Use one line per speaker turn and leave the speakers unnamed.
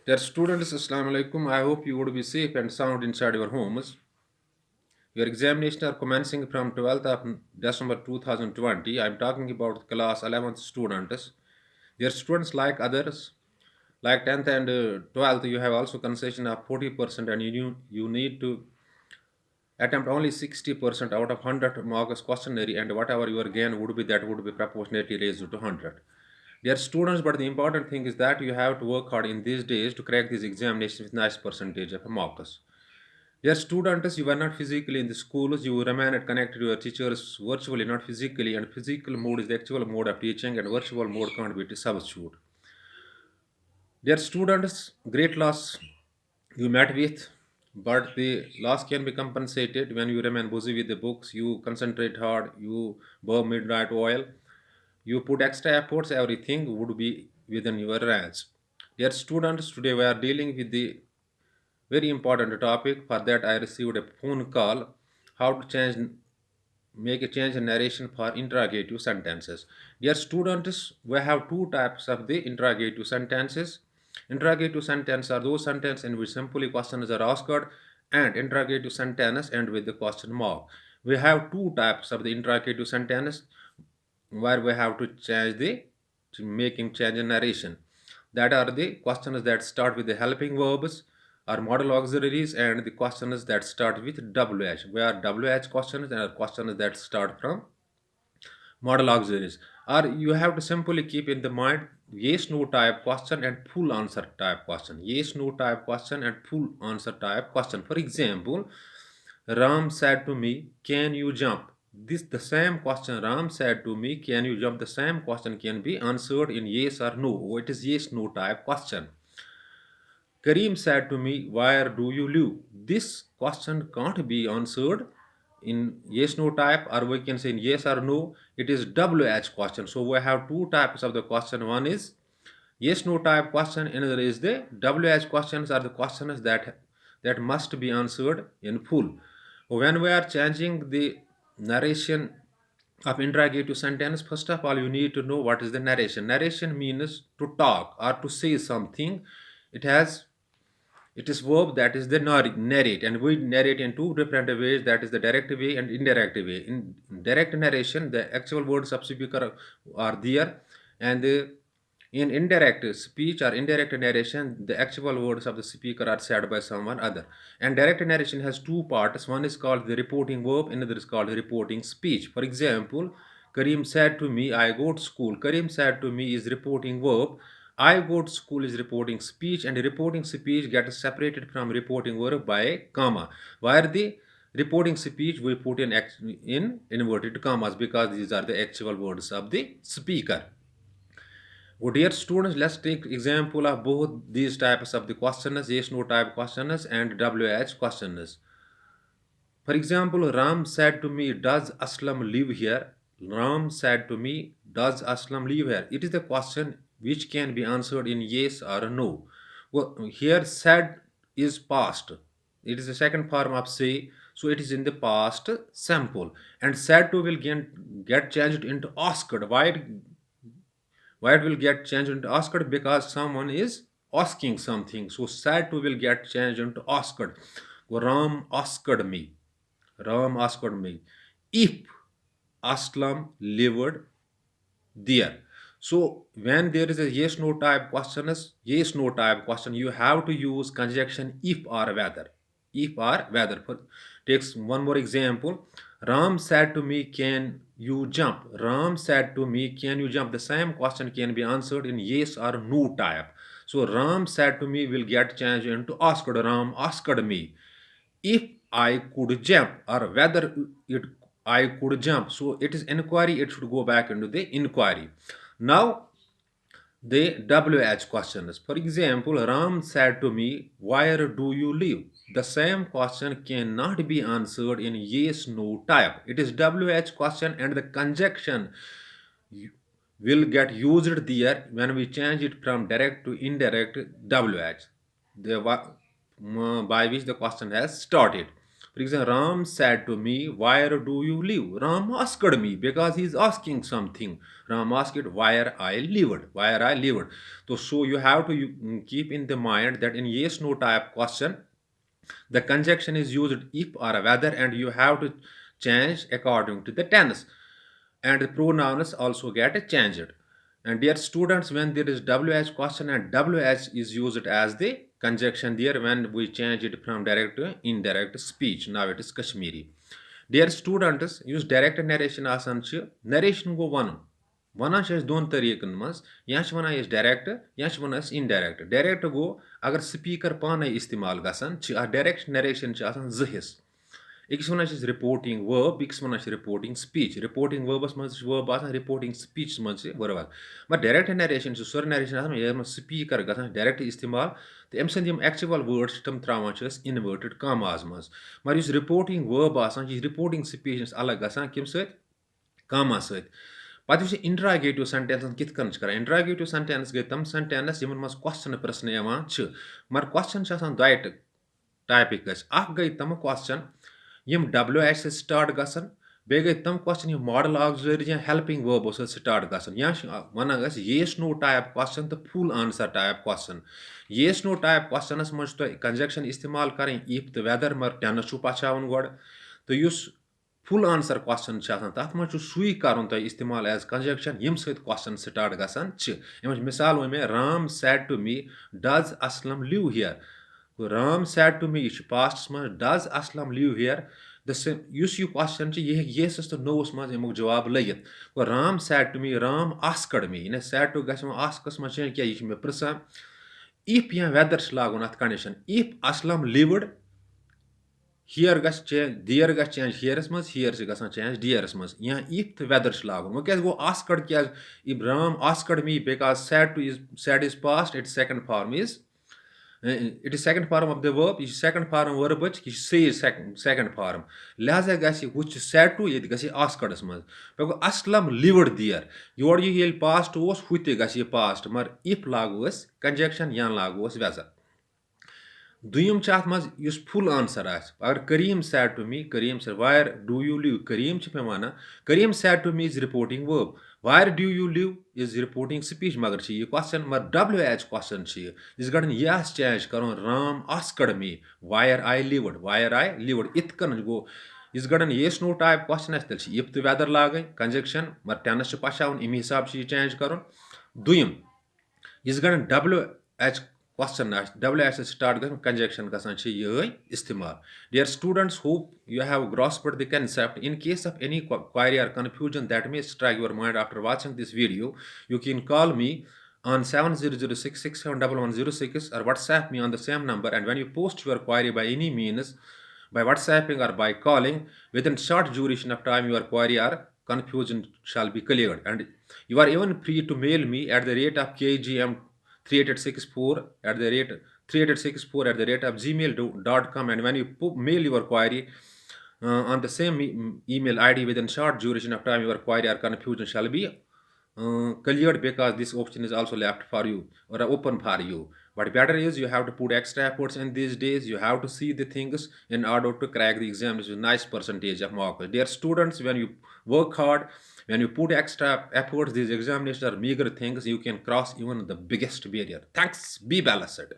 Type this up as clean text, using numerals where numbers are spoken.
Dear students, Assalamu alaikum. I hope you would be safe and sound inside your homes. Your examinations are commencing from 12th of December 2020. I am talking about class 11th students. Dear students, like others, like 10th and 12th, you have also concession of 40% and you need to attempt only 60% out of 100 marks questionnaire, and whatever your gain would be, that would be proportionately raised to 100. Dear students, but the important thing is that you have to work hard in these days to crack these examinations with nice percentage of marks. Dear students, you are not physically in the schools, you remain connected to your teachers virtually, not physically, and physical mode is the actual mode of teaching, and virtual mode can't be substitute. Dear students, great loss you met with, but the loss can be compensated when you remain busy with the books, you concentrate hard, you burn midnight oil, you put extra efforts, everything would be within your range. Dear students, today we are dealing with the very important topic. For that, I received a phone call how to make a change in narration for interrogative sentences. Dear students, we have two types of the interrogative sentences. Interrogative sentences are those sentences in which simply questions are asked, and interrogative sentence end with the question mark. We have two types of the interrogative sentence where we have to change the making change in narration. That are the questions that start with the helping verbs or model auxiliaries, and the questions that start with WH. Where WH questions and are questions that start from model auxiliaries. Or you have to simply keep in the mind yes no type question and full answer type question. Yes no type question and full answer type question. For example, Ram said to me, can you jump? This the same question Ram said to me, can you jump? The same question can be answered in yes or no. It is yes no type question. Kareem said to me, where do you live? This question can't be answered in yes no type, or we can say in yes or no. It is WH question. So we have two types of the question. One is yes no type question, another is the WH questions, are the questions that must be answered in full. When we are changing the narration of interrogative sentence, first of all you need to know what is the narration. Narration means to talk or to say something. It is verb, that is the narrate, and we narrate in two different ways, that is the direct way and indirect way. In direct narration, the actual words of speaker are there, and in indirect speech or indirect narration, the actual words of the speaker are said by someone other. And direct narration has two parts. One is called the reporting verb, another is called the reporting speech. For example, Kareem said to me, I go to school. Kareem said to me is reporting verb. I go to school is reporting speech, and reporting speech gets separated from reporting verb by comma. Where the reporting speech we put in inverted commas, because these are the actual words of the speaker. Oh, dear students, let's take example of both these types of the questions, yes no type questions and WH questions. For example, Ram said to me, does Aslam live here? Ram said to me, does Aslam live here? It is the question which can be answered in yes or no. Well, here said is past. It is the second form of say, so it is in the past simple. And said to will get changed into asked. Why it will get changed into asked? Because someone is asking something. So said to will get changed into asked. Ram asked me. Ram asked me if Aslam lived there. So when there is a yes no type question, yes no type question, you have to use conjunction if or whether. If or whether. Takes one more example. Ram said to me, can you jump? Ram said to me, can you jump? The same question can be answered in yes or no type. So Ram said to me will get changed into asked. Ram asked me if I could jump, or whether it I could jump. So it is inquiry, it should go back into the inquiry. Now the WH questions. For example, Ram said to me, where do you live? The same question cannot be answered in yes no type. It is WH question, and the conjunction will get used there when we change it from direct to indirect WH, by which the question has started. For example, Ram said to me, "Where do you live?" Ram asked me because he is asking something. Ram asked where I lived. Where I lived. So you have to keep in the mind that in yes no type question, the conjunction is used if or whether, and you have to change according to the tense. And the pronouns also get changed. And dear students, when there is WH question and WH is used as the conjunction there when we change it from direct to indirect speech. Now it is Kashmiri. Dear students, use direct narration आसान छ narration go one. वनान छ दोन तरीकन मज या छ वनान direct या छ वनान इनडायरेक्ट डायरेक्ट गो अगर स्पीकर पाने इस्तेमाल गसन छ डायरेक्ट नरेशन छ आसान ज हिस एकस वनान छ रिपोर्टिंग वर्ब बिक्स वनान छ रिपोर्टिंग स्पीच रिपोर्टिंग वर्बस मज वर्ब आसान रिपोर्टिंग स्पीच मज वर्ब मगर डायरेक्ट नरेशन छ सर नरेशन आसान ये स्पीकर गसन डायरेक्ट इस्तेमाल तो अम सद एक्चुअल वर्ड्स तम त्रावान छ इनवर्टेड कॉमास मज मगर इस रिपोर्टिंग वर्ब आसान छ रिपोर्टिंग स्पीच अलग गसन किम सद कॉमा सद पत् वुच इंट्रागेटिव सेंटेंस कित कन कर इंट्रागेटिव सेंटेंस गई तम सेंटेंस यमन मज क्वेश्चन प्रश्न यवान छ मगर क्वेश्चन छ आसान दय टाइपिक गई तम क्वेश्चन यम WH से स्टार्ट गसन बे गई तम क्वेश्चन यम मॉडल ऑक्सिलरी या हेल्पिंग वर्ब से स्टार्ट गसन या वना गस येस नो टाइप क्वेश्चन तो full answer type question yes no type questions मज तो कंजक्शन इस्तेमाल करें इफ द वेदर मगर टेंस छु पछावन गोड तो युस फुल आंसर क्वेश्चन तथ मज सुई कर इस्तेमाल एज कंजक्शन यम सत क्वेश्चन स्टार्ट गसान मिसाल वो मे Ram said to me does Aslam live here Ram said to me यह पास्ट मज डज असलम लिव हियर उस यह क्वेश्चन यस तो नोस मज अमुक जवाब लगित Ram said to me Ram asked me यह सैड टू गस आस्कस मज क्या यह मे पृसान इफ या वेदर लागुन अत condition if Aslam lived here गस चेंज दियर गस चेंज हियरस मज हियर से गसान चेंज डियरस मज या इफ तो वेदर लागुन वो क्या गो आस्कड क्या Ibrahim asked me because sad is past it second form is it is second form of the verb यह सेकंड फॉर्म वर्ब यह से सेकंड फॉर्म लिहाजा गस हुच सैड टू ये गस आस्कडस मज पे गो असलम लिवड दियर योर ये पास्ट ओस हु ते गस पास्ट मगर इफ लागोस कंजक्शन या लागोस वेजर दुयम अत मज फुल आंसर अगर Karim said to me Karim सर where do you live Karim पे one Karim said to me is reporting verb where do you live is reporting speech मगर यह क्वेश्चन मगर WH क्वेश्चन इस गड़न यह चेंज कर Ram asked me where I lived इत कन गो इस गड़न येस नो टाइप क्वेश्चन तेल इफ तो वेदर लागन कंजक्शन मगर टेंस पछावन अमे हिसाब से चेंज कर दुयम इस गड़न WH क्वेश्चन WH से स्टार्ट गन कंजक्शन गसान ये इस्तेमाल dear students hope you have grasped the concept. In case of any query or confusion that may strike your mind after watching this video, you can call me on 7006671106 or WhatsApp me on the same number, and when you post your query by any means, by WhatsApping or by calling, within short duration of time your query or confusion shall be cleared. And you are even free to mail me at the rate of KGM3864 at the rate 3864 at the rate of gmail.com, and when you mail your query on the same email ID within short duration of time your query or confusion shall be cleared, because this option is also left for you or open for you. But better is you have to put extra efforts in these days. You have to see the things in order to crack the exam with a nice percentage of marks. Dear students, when you work hard, when you put extra efforts, these examinations are meager things. You can cross even the biggest barrier. Thanks. Be blessed.